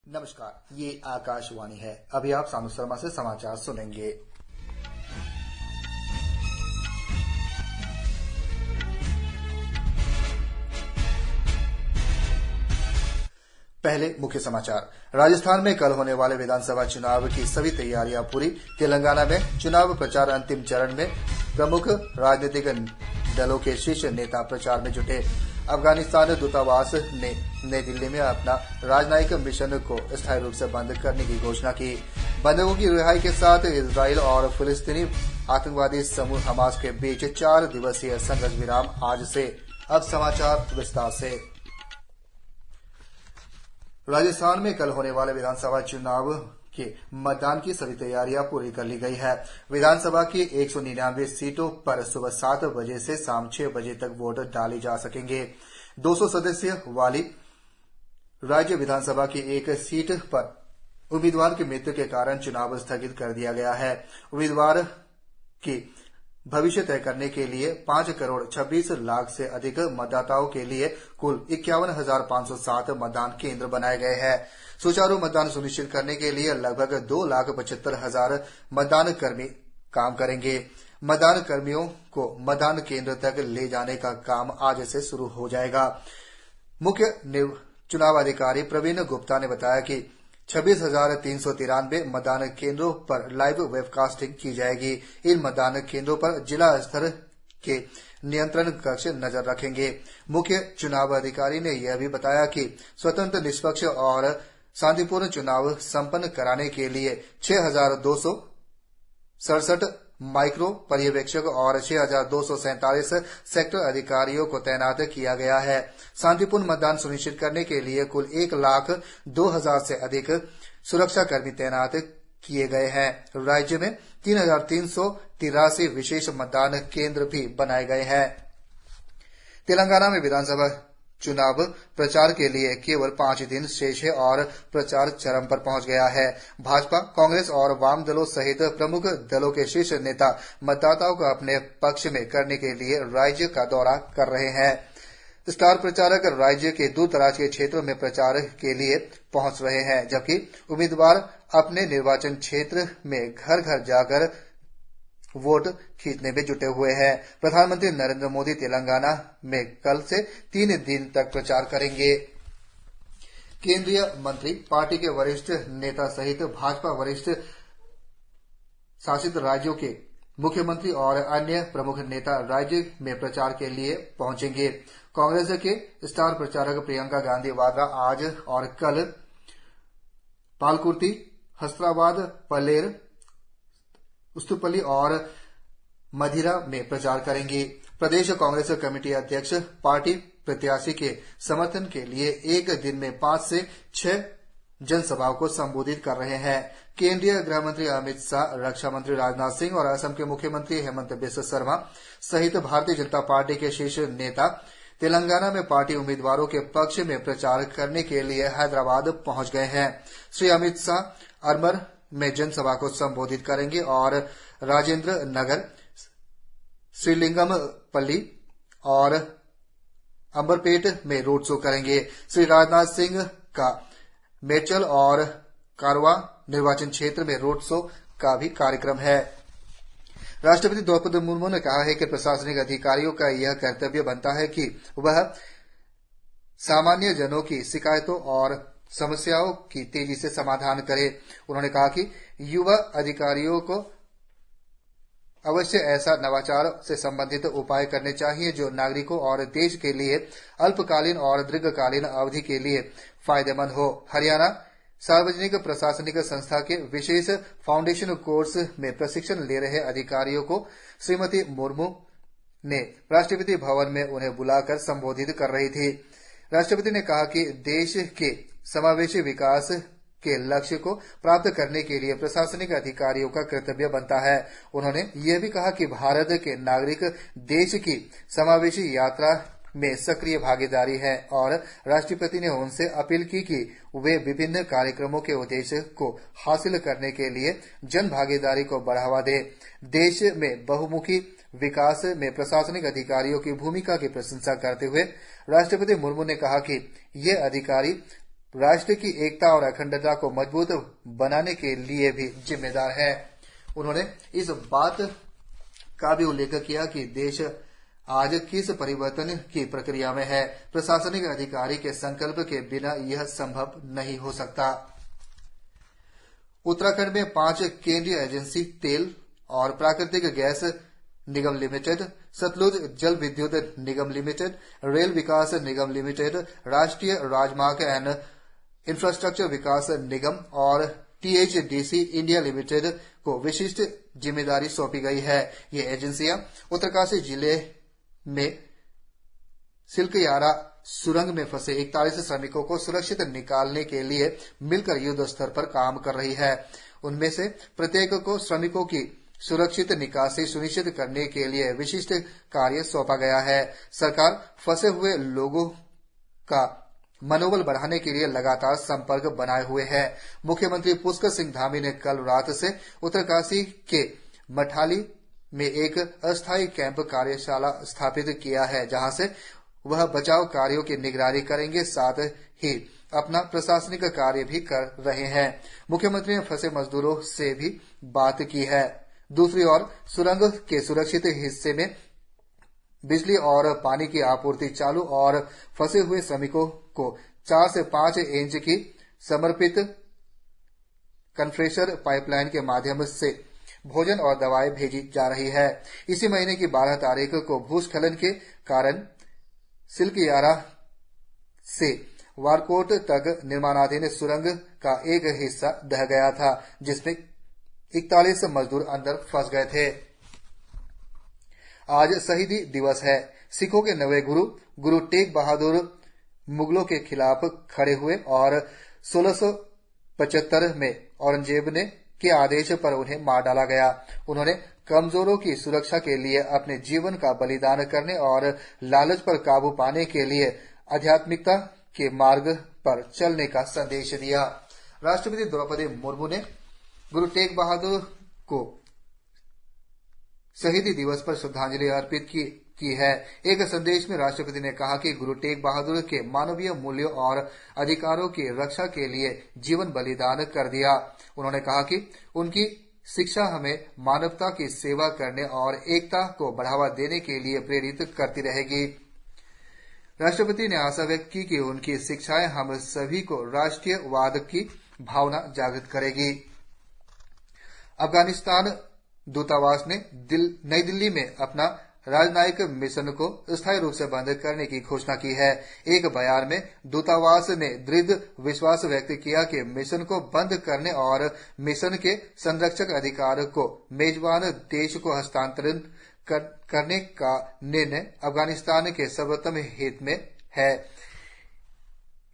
नमस्कार, ये आकाशवाणी है। अभी आप सानू शर्मा से समाचार सुनेंगे। पहले मुख्य समाचार। राजस्थान में कल होने वाले विधानसभा चुनाव की सभी तैयारियां पूरी। तेलंगाना में चुनाव प्रचार अंतिम चरण में। प्रमुख राजनीतिक दलों के शीर्ष नेता प्रचार में जुटे। अफगानिस्तान दूतावास ने नई दिल्ली में अपना राजनयिक मिशन को स्थायी रूप से बंद करने की घोषणा की। बंधकों की रिहाई के साथ इजरायल और फिलिस्तीनी आतंकवादी समूह हमास के बीच 4 दिवसीय संघर्ष विराम आज से। अब समाचार विस्तार से। राजस्थान में कल होने वाले विधानसभा चुनाव के मतदान की सभी तैयारियां पूरी कर ली गई है। विधानसभा की 199 सीटों पर सुबह 7 बजे से शाम 6 बजे तक वोट डाले जा सकेंगे। 200 सदस्य वाली राज्य विधानसभा की एक सीट पर उम्मीदवार की मृत्यु के कारण चुनाव स्थगित कर दिया गया है। उम्मीदवार की भविष्य तय करने के लिए 5 करोड़ 26 लाख से अधिक मतदाताओं के लिए कुल 51,507 मतदान केंद्र बनाए गए हैं। सुचारू मतदान सुनिश्चित करने के लिए लगभग 2,75,000 मतदान कर्मी काम करेंगे। मतदान कर्मियों को मतदान केंद्र तक ले जाने का काम आज से शुरू हो जाएगा। मुख्य चुनाव अधिकारी प्रवीण गुप्ता ने बताया कि 26,393 मतदान केंद्रों पर लाइव वेबकास्टिंग की जाएगी। इन मतदान केंद्रों पर जिला स्तर के नियंत्रण कक्ष नजर रखेंगे। मुख्य चुनाव अधिकारी ने यह भी बताया कि स्वतंत्र, निष्पक्ष और शांतिपूर्ण चुनाव संपन्न कराने के लिए 6,267 माइक्रो पर्यवेक्षक और 6,247 सेक्टर अधिकारियों को तैनात किया गया है। शांतिपूर्ण मतदान सुनिश्चित करने के लिए कुल 1,02,000 से अधिक सुरक्षाकर्मी तैनात किए गए हैं। राज्य में 3,383 विशेष मतदान केंद्र भी बनाए गए हैं। तेलंगाना में विधानसभा चुनाव प्रचार के लिए केवल 5 दिन शेष है और प्रचार चरम पर पहुंच गया है। भाजपा, कांग्रेस और वाम दलों सहित प्रमुख दलों के शीर्ष नेता मतदाताओं को अपने पक्ष में करने के लिए राज्य का दौरा कर रहे हैं। स्टार प्रचारक राज्य के दूर दराज के क्षेत्रों में प्रचार के लिए पहुंच रहे हैं, जबकि उम्मीदवार अपने निर्वाचन क्षेत्र में घर घर जाकर वोट खींचने में जुटे हुए हैं। प्रधानमंत्री नरेंद्र मोदी तेलंगाना में कल से 3 दिन तक प्रचार करेंगे। केंद्रीय मंत्री, पार्टी के वरिष्ठ नेता सहित भाजपा वरिष्ठ शासित राज्यों के मुख्यमंत्री और अन्य प्रमुख नेता राज्य में प्रचार के लिए पहुंचेंगे। कांग्रेस के स्टार प्रचारक प्रियंका गांधी वाड्रा आज और कल पालकुर्ती, हस्त्राबाद, पलेर, उस्तुपल्ली और मदिरा में प्रचार करेंगी। प्रदेश कांग्रेस कमेटी अध्यक्ष पार्टी प्रत्याशी के समर्थन के लिए एक दिन में 5 से 6 जनसभाओं को संबोधित कर रहे हैं। केंद्रीय गृह मंत्री अमित शाह, रक्षा मंत्री राजनाथ सिंह और असम के मुख्यमंत्री हेमंत बिस्वा शर्मा सहित भारतीय जनता पार्टी के शीर्ष नेता तेलंगाना में पार्टी उम्मीदवारों के पक्ष में प्रचार करने के लिए हैदराबाद पहुंच गए हैं। श्री अमित शाह अरमर में जनसभा को संबोधित करेंगे और राजेंद्र नगर, श्रीलिंगमपल्ली और अंबरपेट में रोड शो करेंगे। श्री राजनाथ सिंह का मेडचल और कारवा निर्वाचन क्षेत्र में रोड शो का भी कार्यक्रम है। राष्ट्रपति द्रौपदी मुर्मू ने कहा है कि प्रशासनिक अधिकारियों का यह कर्तव्य बनता है कि वह सामान्य जनों की शिकायतों और समस्याओं की तेजी से समाधान करे। उन्होंने कहा कि युवा अधिकारियों को अवश्य ऐसा नवाचार से संबंधित उपाय करने चाहिए जो नागरिकों और देश के लिए अल्पकालीन और दीर्घकालीन अवधि के लिए फायदेमंद हो। हरियाणा सार्वजनिक प्रशासनिक संस्था के विशेष फाउंडेशन कोर्स में प्रशिक्षण ले रहे अधिकारियों को श्रीमती मुर्मू ने राष्ट्रपति भवन में उन्हें बुलाकर संबोधित कर रही थी। राष्ट्रपति ने कहा कि देश के समावेशी विकास के लक्ष्य को प्राप्त करने के लिए प्रशासनिक अधिकारियों का कर्तव्य बनता है। उन्होंने यह भी कहा कि भारत के नागरिक देश की समावेशी यात्रा में सक्रिय भागीदारी है और राष्ट्रपति ने उनसे अपील की कि वे विभिन्न कार्यक्रमों के उद्देश्य को हासिल करने के लिए जन भागीदारी को बढ़ावा दें। देश में बहुमुखी विकास में प्रशासनिक अधिकारियों की भूमिका की प्रशंसा करते हुए राष्ट्रपति मुर्मू ने कहा कि ये अधिकारी राष्ट्र की एकता और अखंडता को मजबूत बनाने के लिए भी जिम्मेदार है। उन्होंने इस बात का भी उल्लेख किया कि देश आज किस परिवर्तन की प्रक्रिया में है। प्रशासनिक अधिकारी के संकल्प के बिना यह संभव नहीं हो सकता। उत्तराखंड में 5 केंद्रीय एजेंसी तेल और प्राकृतिक गैस निगम लिमिटेड, सतलुज जल विद्युत निगम लिमिटेड, रेल विकास निगम लिमिटेड, राष्ट्रीय राजमार्ग एंड इंफ्रास्ट्रक्चर विकास निगम और THDC इंडिया लिमिटेड को विशिष्ट जिम्मेदारी सौंपी गई है। ये एजेंसियां उत्तरकाशी जिले में सिल्कयारा सुरंग में फंसे 41 श्रमिकों को सुरक्षित निकालने के लिए मिलकर युद्ध स्तर पर काम कर रही है। उनमें से प्रत्येक को श्रमिकों की सुरक्षित निकासी सुनिश्चित करने के लिए विशिष्ट कार्य सौंपा गया है। सरकार फंसे हुए लोगों का मनोबल बढ़ाने के लिए लगातार संपर्क बनाए हुए है। मुख्यमंत्री पुष्कर सिंह धामी ने कल रात से उत्तरकाशी के मठाली में एक अस्थायी कैंप कार्यशाला स्थापित किया है, जहां से वह बचाव कार्यों की निगरानी करेंगे, साथ ही अपना प्रशासनिक कार्य भी कर रहे हैं। मुख्यमंत्री ने फंसे मजदूरों से भी बात की है। दूसरी ओर सुरंग के सुरक्षित हिस्से में बिजली और पानी की आपूर्ति चालू और फंसे हुए श्रमिकों को 4 से 5 इंच की समर्पित कंप्रेसर पाइपलाइन के माध्यम से भोजन और दवाएं भेजी जा रही है। इसी महीने की 12 तारीख को भूस्खलन के कारण सिल्कयारा से वारकोट तक निर्माणाधीन सुरंग का एक हिस्सा ढह गया था, जिसमें 41 मजदूर अंदर फंस गए थे। आज शहीदी दिवस है। सिखों के नवे गुरु तेग बहादुर मुगलों के खिलाफ खड़े हुए और 1675 में औरंगजेब के आदेश पर उन्हें मार डाला गया। उन्होंने कमजोरों की सुरक्षा के लिए अपने जीवन का बलिदान करने और लालच पर काबू पाने के लिए आध्यात्मिकता के मार्ग पर चलने का संदेश दिया। राष्ट्रपति द्रौपदी मुर्मू ने गुरु तेग बहादुर को शहीदी दिवस पर श्रद्धांजलि अर्पित की है। एक संदेश में राष्ट्रपति ने कहा कि गुरु तेग बहादुर के मानवीय मूल्यों और अधिकारों की रक्षा के लिए जीवन बलिदान कर दिया। उन्होंने कहा कि उनकी शिक्षा हमें मानवता की सेवा करने और एकता को बढ़ावा देने के लिए प्रेरित करती रहेगी। राष्ट्रपति ने आशा व्यक्त की कि उनकी शिक्षाएं हम सभी को राष्ट्रीयवाद की भावना जागृत करेगी। अफगानिस्तान दूतावास ने नई दिल्ली में अपना राजनयिक मिशन को स्थायी रूप से बंद करने की घोषणा की है। एक बयान में दूतावास ने दृढ़ विश्वास व्यक्त किया कि मिशन को बंद करने और मिशन के संरक्षक अधिकार को मेजबान देश को हस्तांतरित करने का निर्णय अफगानिस्तान के सर्वोत्तम हित में है।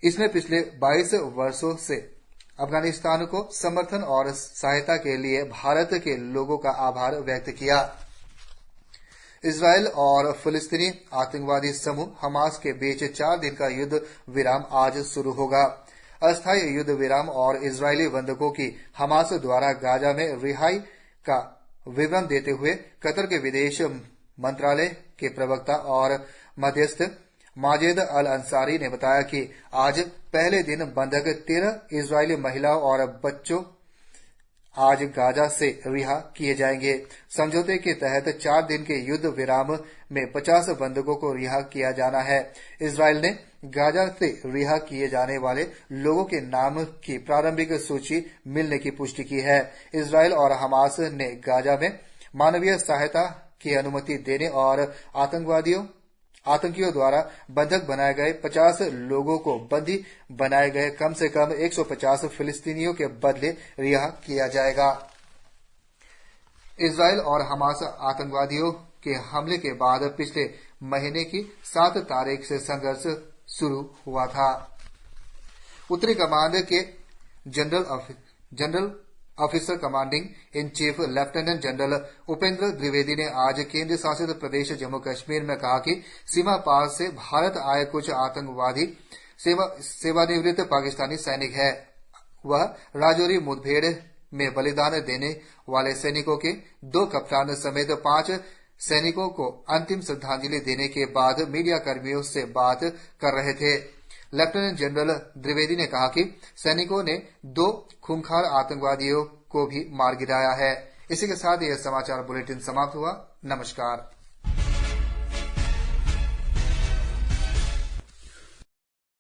इसने पिछले 22 वर्षों से अफगानिस्तान को समर्थन और सहायता के लिए भारत के लोगों का आभार व्यक्त किया। इजरायल और फिलिस्तीनी आतंकवादी समूह हमास के बीच 4 दिन का युद्ध विराम आज शुरू होगा। अस्थायी युद्ध विराम और इजरायली बंधकों की हमास द्वारा गाजा में रिहाई का विवरण देते हुए कतर के विदेश मंत्रालय के प्रवक्ता और मध्यस्थ माजिद अल अंसारी ने बताया कि आज पहले दिन बंधक 13 इजरायली महिलाओं और बच्चों आज गाजा से रिहा किए जाएंगे। समझौते के तहत 4 दिन के युद्ध विराम में 50 बंधकों को रिहा किया जाना है। इजरायल ने गाजा से रिहा किए जाने वाले लोगों के नाम की प्रारंभिक सूची मिलने की पुष्टि की है। इजरायल और हमास ने गाजा में मानवीय सहायता की अनुमति देने और आतंकियों द्वारा बंधक बनाए गए 50 लोगों को बंदी बनाए गए कम से कम 150 फिलिस्तीनियों के बदले रिहा किया जाएगा। इजरायल और हमास आतंकवादियों के हमले के बाद पिछले महीने की 7 तारीख से संघर्ष शुरू हुआ था। उत्तरी कमांड के general officer commanding in chief lieutenant general Upendra Dwivedi ने आज केंद्र शासित प्रदेश जम्मू कश्मीर में कहा कि सीमा पार से भारत आए कुछ आतंकवादी सेवानिवृत्त पाकिस्तानी सैनिक हैं। वह राजौरी मुठभेड़ में बलिदान देने वाले सैनिकों के 2 कप्तान समेत 5 सैनिकों को अंतिम श्रद्धांजलि देने के बाद मीडिया कर्मियों से बात कर रहे थे। लेफ्टिनेंट जनरल द्विवेदी ने कहा कि सैनिकों ने 2 खूंखार आतंकवादियों को भी मार गिराया है। इसी के साथ यह समाचार बुलेटिन समाप्त हुआ। नमस्कार।